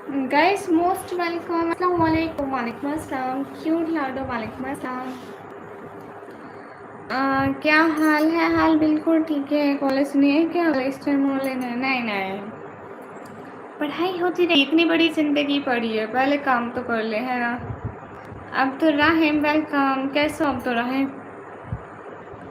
Guys most welcome. अस्सलाम वालेकुम। वालेकुम अस्सलाम। क्यूट लाडो वालेकुम अस्सलाम। क्या हाल है? हाल बिल्कुल ठीक है। कॉलेज नहीं है क्या? इस टाइम और लेना है? नहीं नहीं, पढ़ाई होती रही। इतनी बड़ी जिंदगी पड़ी है, पहले काम तो कर ले, है ना। अब तो राहिम वेलकम। कैसे हो? अब तो राहिम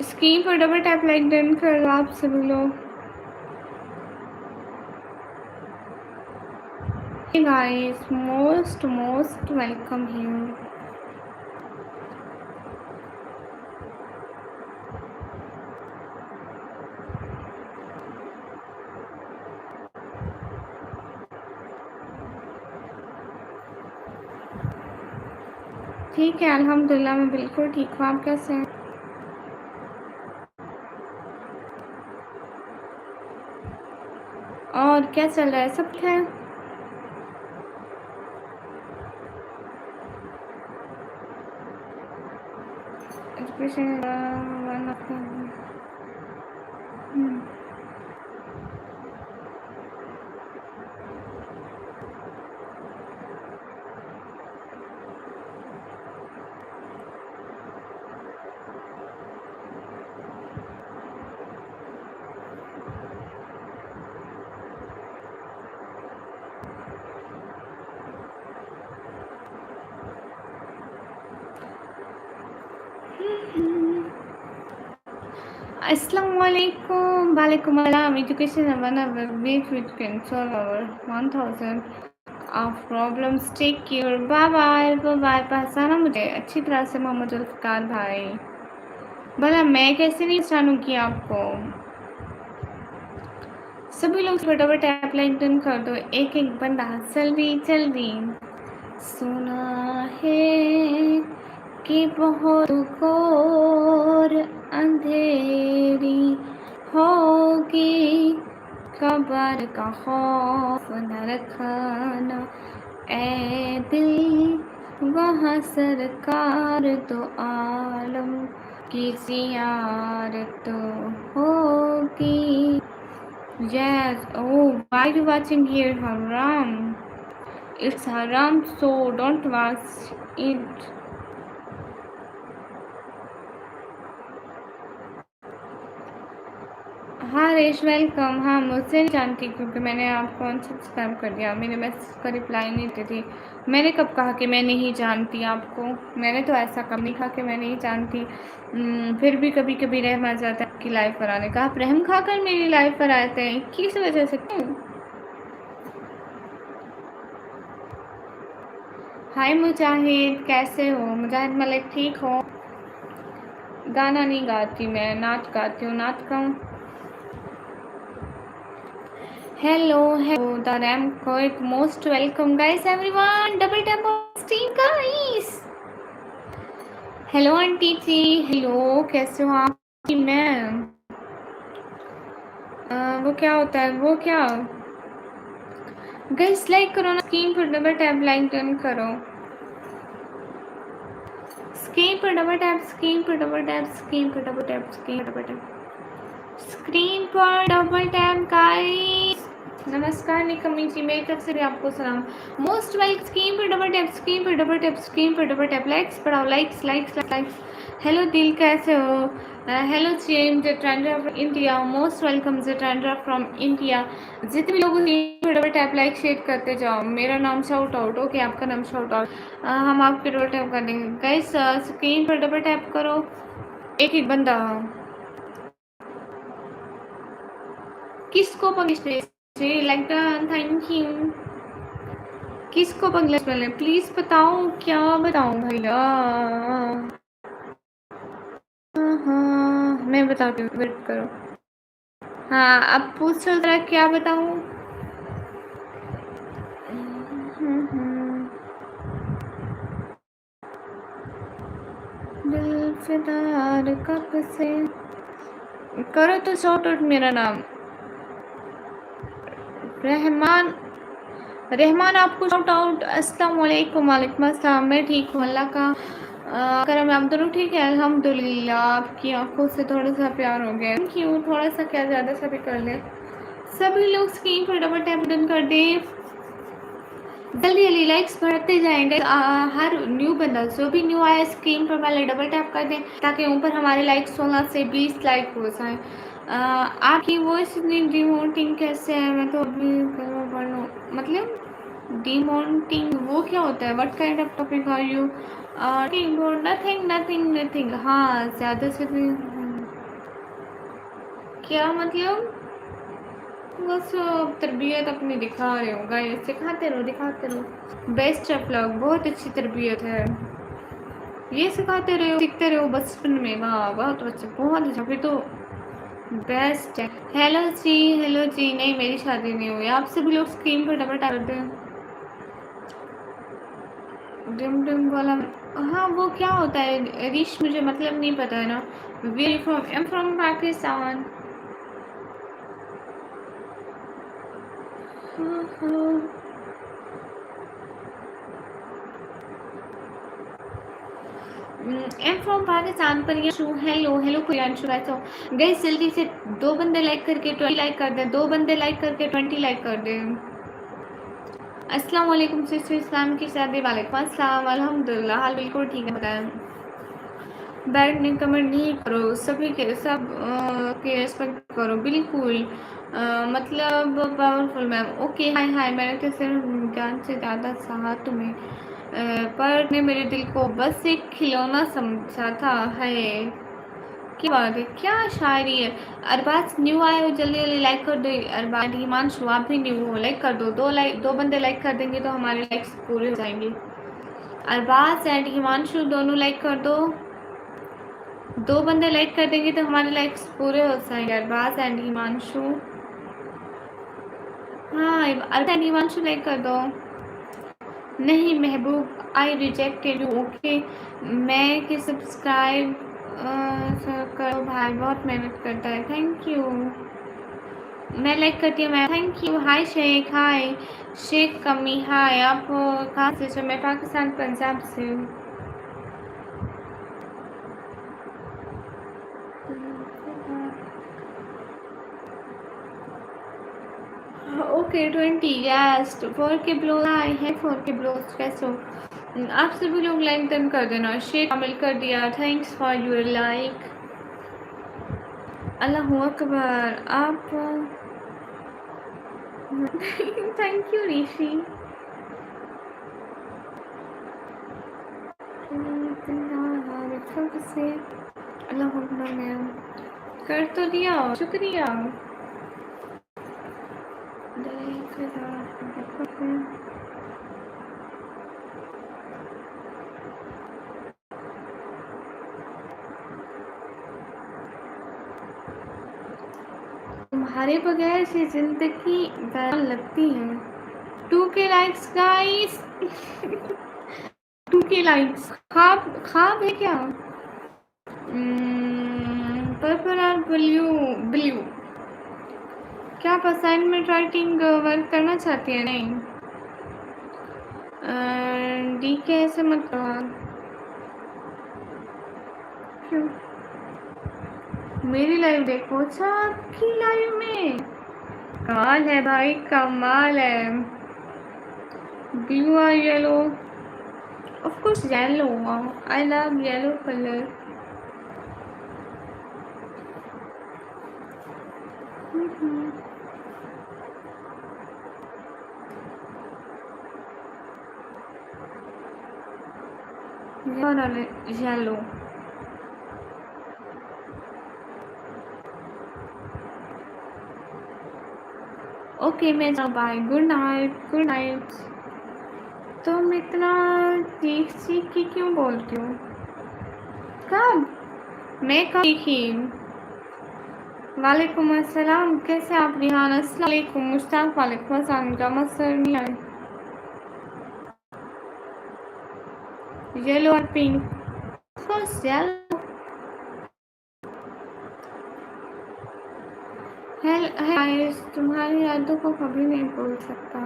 स्क्रीन पर डबल टैप लाइक डन कर लो आप सभी लोग। Hey guys most most welcome here. ठीक है, अल्हम्दुलिल्लाह मैं बिल्कुल ठीक हूँ। आप कैसे हैं? और क्या चल रहा है? सब ठीक है? एजुकेशन वन ऑफ अस्सलाम वालेकुम। वालेकुम अस्सलाम। एजुकेशन है one of which can solve our 1000 of problems. Take care. Bye bye bye bye. पहचाना मुझे अच्छी तरह से? मोहम्मद जुल्फ़िकार भाई। भला मैं कैसे नहीं पहचानूंगी आपको? सभी लोग फटाफट टैप लाइक डन कर दो। एक एक बंदा जल्दी जल्दी। सुना है कि बहुत घोर अंधेरी होगी, कब्र का खौफ न रखना ए दिल, वहाँ सरकार तो आलम की ज़ियारत होगी। Yes. Oh, why are you watching here, Haram? It's haram, so don't watch it. हाँ रेश वेलकम। हाँ मुझसे नहीं जानती, क्योंकि मैंने आपको अनसब्सक्राइब कर दिया। मेरे मैसेज का रिप्लाई नहीं देती। मैंने कब कहा कि मैं नहीं जानती आपको? मैंने तो ऐसा कब नहीं कहा कि मैं नहीं जानती। फिर भी कभी कभी रहम आ जाता है आपकी लाइव पर आने का। आप रहम खाकर मेरी लाइव पर आते हैं, किस वजह से? क्यों? हाय मुजाहिद, कैसे हो? मुजाहिद मलिक ठीक हो? गाना नहीं गाती मैं, नाच गाती हूँ। नाच गाऊँ? हेलो हेलो द रैम कोइक। Most welcome guys everyone. Double tap on screen guys. Hello aunty ji. Hello, कैसे हो आप? मैं वो क्या होता है? वो क्या गाइस, लाइक करो ना स्क्रीन पर। डबल टैप लाइक डन करो। स्क्रीन पर डबल टैप, स्क्रीन पर डबल टैप, स्क्रीन पर डबल टैप, स्क्रीन पर डबल टैप, स्क्रीन पर डबल टैप गाइस। नमस्कार निकमी जी, मेरी तरफ से भी आपको सलाम। Most welcome. स्क्रीन पर डबल टैप, स्क्रीन पर डबल टैप, स्क्रीन पर डबल टैप। लाइक्स बढ़ाओ, likes likes likes. Hello Dil, कैसे हो? हेलो जेम Jatrendra from India. Most welcome जट्रेंड्रा from India. जितने लोग स्क्रीन पर डबल टैप लाइक शेयर करते जाओ। मेरा नाम शाउट आउट। ओके, आपका नाम शाउट आउट। हम आपके डबल टैप कर देंगे गाइस। स्क्रीन पर डबल टैप करो, एक एक बंदा। किसको पंग्लिश लाइक थैंक यू। किसको पंग्लिश मिले प्लीज बताओ, क्या बताऊं भैया? हाँ मैं बताती हूँ, वेट करो। हाँ अब पूछो जरा, क्या बताऊं? दिल फिदार कब से। करो तो शॉर्ट आउट मेरा नाम रहमान। रहमान आपको शॉर्ट आउट। अस्सलाम वालेकुम। वालेकुम अस्सलाम। मैं ठीक हूँ, अल्लाह का करम। आप दोनों ठीक है? अल्हम्दुलिल्लाह। आपकी आंखों से थोड़ा सा प्यार हो गया। Thank you. थोड़ा सा क्या, ज़्यादा सा भी कर ले। सभी लोग स्क्रीन पर डबल टैप डन कर दें। जल्दी जल्दी लाइक्स बढ़ते जाएंगे। हर न्यू बंदा जो भी न्यू आया स्क्रीन पर पहले डबल टैप कर दें ताकि ऊपर हमारे लाइक 16 से 20 लाइक हो जाए। आपकी वॉइस इतनी डिमोटिंग कैसे है? मैं तो अभी पढ़ लूँ। मतलब डिमोटिंग वो क्या होता है? What kind of topic are you? Nothing nothing nothing. हाँ, ज़्यादा से क्या मतलब? बस तरबियत अपनी दिखा रहे हो गाइस, सिखाते रहो दिखाते रहो। बेस्ट ऑफ लक, बहुत अच्छी तरबियत है, ये सिखाते रहो सीखते रहो बचपन में। वाह बहुत अच्छा, बहुत अच्छा, फिर तो बेस्ट है। हेलो जी, नहीं मेरी शादी नहीं हुई। आप सभी लोग स्क्रीन पर डबल टैप करते हैं। डिम डिम वाला, हाँ वो क्या होता है रिश? मुझे मतलब नहीं पता है ना। Way from, I am from Pakistan. हाँ हाँ। M from Pakistan. पर ये हेलो हेलो प्रियांशु कैसे हो? गैस जल्दी से 2 बंदे लाइक करके 20 लाइक कर दें। 2 बंदे लाइक करके 20 लाइक कर दें। अस्सलाम वालेकुम सिस्टर, इस्लाम की शादी। वालेकुम अस्सलाम, अल्हम्दुलिल्लाह हाल बिल्कुल ठीक है। बताएं बैड नहीं कमेंट नहीं करो, सभी के सब के रेस्पेक्ट करो बिल्कुल। मतलब पावरफुल मैम। ओके हाय हाय। मैंने तो सिर्फ ज्ञान से ज़्यादा सहा तुम्हें, पर ने मेरे दिल को बस एक खिलौना समझा था। है क्या बात है, क्या शायरी है। अरबाज न्यू आए हो, जल्दी जल्दी लाइक कर दो। अरबाज हिमांशु आप भी न्यू हो, लाइक कर दो। 2 बंदे लाइक कर देंगे तो हमारे लाइक्स पूरे हो जाएंगे। अरबाज एंड हिमांशु दोनों लाइक कर दो। 2 बंदे लाइक कर देंगे तो हमारे लाइक्स पूरे हो जाएंगे। अरबाज एंड हिमांशु, हाँ अरबाज एंड हिमांशु लाइक कर दो। नहीं महबूब, आई रिजेक्टेड यू। ओके मैं कि सब्सक्राइब करो भाई, बहुत मेहनत करता है। थैंक यू, मैं लाइक करती हूँ मैम, थैंक यू। हाय शेख, हाय शेख कमी, हाय। आप कहाँ से? सर मैं पाकिस्तान पंजाब से हूँ। ओके 20 यस 4K ब्लोज आए हैं। 4K ब्लोज कैसे हो? आप सभी लोग लाइक डन कर देना। शेख शामिल कर दिया, थैंक्स फॉर यूर लाइक। अल्लाह अकबर। आप थैंक यू ऋषि। से अल्लाह अकबर मैम कर तो दिया, शुक्रिया। तुम्हारे बगैर से जिंदगी बैन लगती है। 2K likes guys. 2K likes खाब खाब है क्या? पर्पल और ब्लू ब्लू। क्या आप असाइनमेंट राइटिंग वर्क करना चाहती है? नहीं डी के ऐसे मत करो। क्यों? मेरी लाइव देखो। अच्छा आपकी लाइव में कमाल है भाई, कमाल है। ब्लू और yellow, of course yellow, I love yellow colour. Yellow. Okay मैं जाऊँ, bye, good night good night. तुम इतना चीख चीख के क्यों बोलती हो? कब? मैं कब चीखी? वालेकुम अस्सलाम, कैसे आप रिहान? अस्सलाम वालेकुम मुश्ताक, वालेकुम अस्सलाम। गमत सर नहीं आए। येलो और पिंक, बस येलो। गाइस तुम्हारी यादों को कभी नहीं भूल सकता।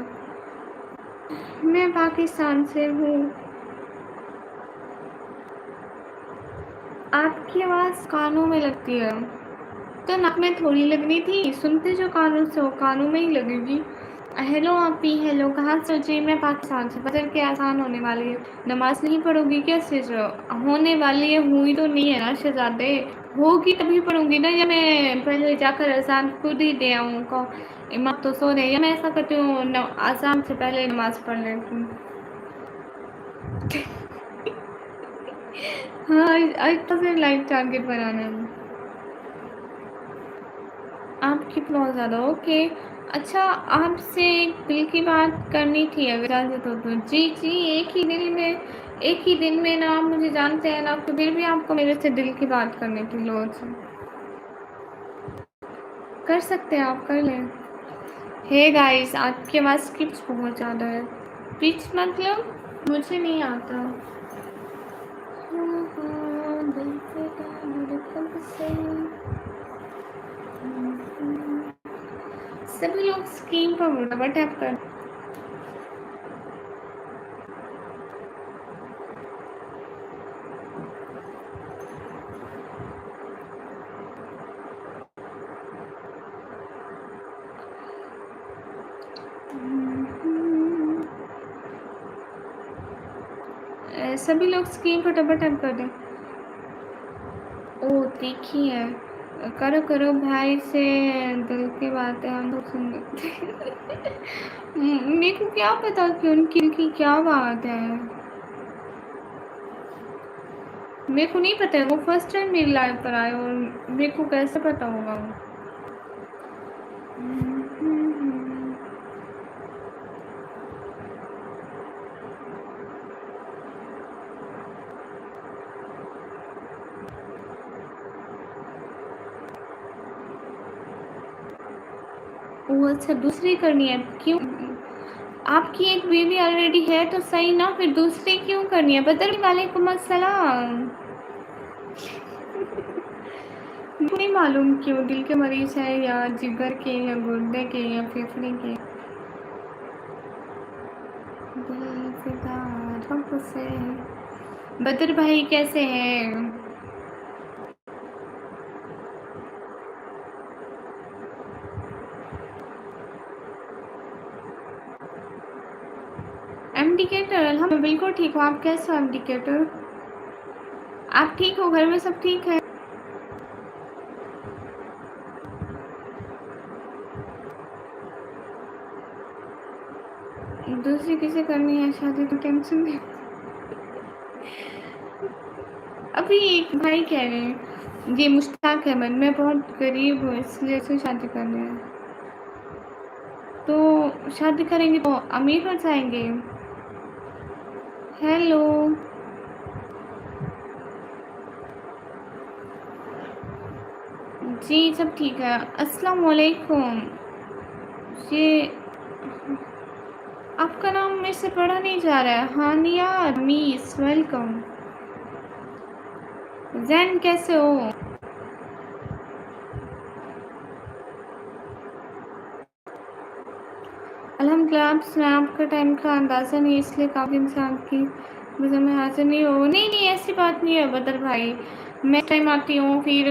मैं पाकिस्तान से हूँ। आपकी आवाज़ कानों में लगती है तो नाक में थोड़ी लगनी थी। सुनते जो कानों से हो, कानों में ही लगेगी। हेलो आपी, हेलो, कहाँ से हो जी? मैं पाकिस्तान से। फजर के आसान होने वाली है, नमाज नहीं पढ़ोगी क्या? सिर होने वाली है, हुई तो नहीं है ना शहजादे। होगी तभी पढ़ूंगी ना, या मैं पहले जाकर अजान खुद ही दे आऊँ को। इमाम तो सो रहे, या मैं ऐसा करती हूँ अजान से पहले नमाज पढ़ लेती हूँ। हाँ, आज तो फिर लाइव टारगेट बनाना है आपकी बहुत ज़्यादा। ओके, अच्छा, आपसे एक दिल की बात करनी थी अगर इजाज़त हो तो। जी जी, एक ही दिन में ना, आप मुझे जानते हैं ना, तो फिर भी आपको मेरे से दिल की बात करनी थी। लोग से कर सकते हैं, आप कर लें। हे गाइस, आपके पास स्किप्स बहुत ज़्यादा है। पिच मतलब मुझे नहीं आता। दिल से धड़कन से। सभी लोग स्क्रीन पर बराबर टैप कर। सभी लोग स्क्रीन पर डबल टैप कर दें। ओ तीखी है। करो करो भाई से दिल की बातें हम लोग सुन मेरे को क्या पता कि उनकी क्या बात है। मेरे को नहीं पता है, वो फर्स्ट टाइम मेरी लाइव पर आए और मेरे को कैसे पता होगा। वो अच्छा, दूसरी करनी है क्यों? आपकी एक बेबी ऑलरेडी है तो सही ना, फिर दूसरी क्यों करनी है? बदल वालेकुम अस्सलाम। मुझे नहीं मालूम क्यों, दिल के मरीज है या जिगर के या गुर्दे के या फेफड़े के। दिल फिदा रब से। बदर भाई कैसे हैं? एमडीकेटर, हम बिल्कुल ठीक हो। आप कैसे हो एमडीकेटर? आप ठीक हो? घर में सब ठीक है? दूसरी किसे करनी है शादी तो टेंशन नहीं। अभी एक भाई कह रहे हैं, ये मुश्ताक अहमद, मैं बहुत गरीब हूँ इसलिए उसे शादी करनी है। तो शादी करेंगे तो अमीर हो जाएंगे। हेलो जी, सब ठीक है। अस्सलाम वालेकुम। ये आपका नाम मेरे से पढ़ा नहीं जा रहा है। हानिया मीस, वेलकम। जैन कैसे हो? अल्हम्दुलिल्लाह। आप सुनाएं, आपका टाइम का अंदाज़ा नहीं, इसलिए काफ़ी दिन से आपकी वजह में हाजिर नहीं हो। नहीं नहीं, ऐसी बात नहीं है बदर भाई। मैं टाइम आती हूँ, फिर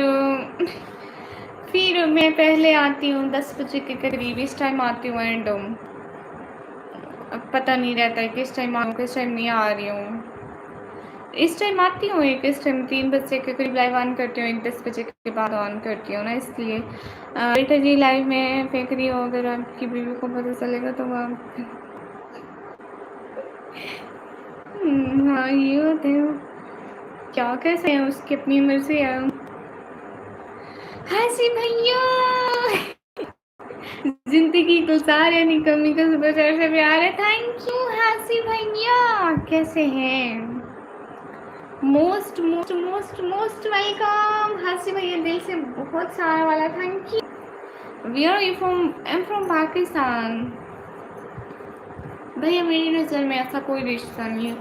मैं पहले आती हूँ 10 बजे के करीब, इस टाइम आती हूँ। एंड अब पता नहीं रहता है किस टाइम आऊँ किस टाइम नहीं आ रही हूँ। इस टाइम आती हूँ, एक इस टाइम 3 बजे के करीब लाइव ऑन करती हूँ, एक 10 बजे के बाद ऑन करती हूँ ना, इसलिए। बेटा जी लाइव में फेंक रही हो, अगर आपकी बीवी को पता चलेगा तो वो हाँ, ये होते हैं। क्या कैसे हैं, उसकी अपनी मर्जी है। हंसी भैया जिंदगी को सारे निकमी का सुबह से प्यार है। थैंक यू हासी भैया, कैसे हैं? Most most most most welcome Hasi भैया, दिल से बहुत सारा वाला thank you. Where are you from? I am from Pakistan. भैया मेरी नज़र में ऐसा कोई रिश्ता नहीं है।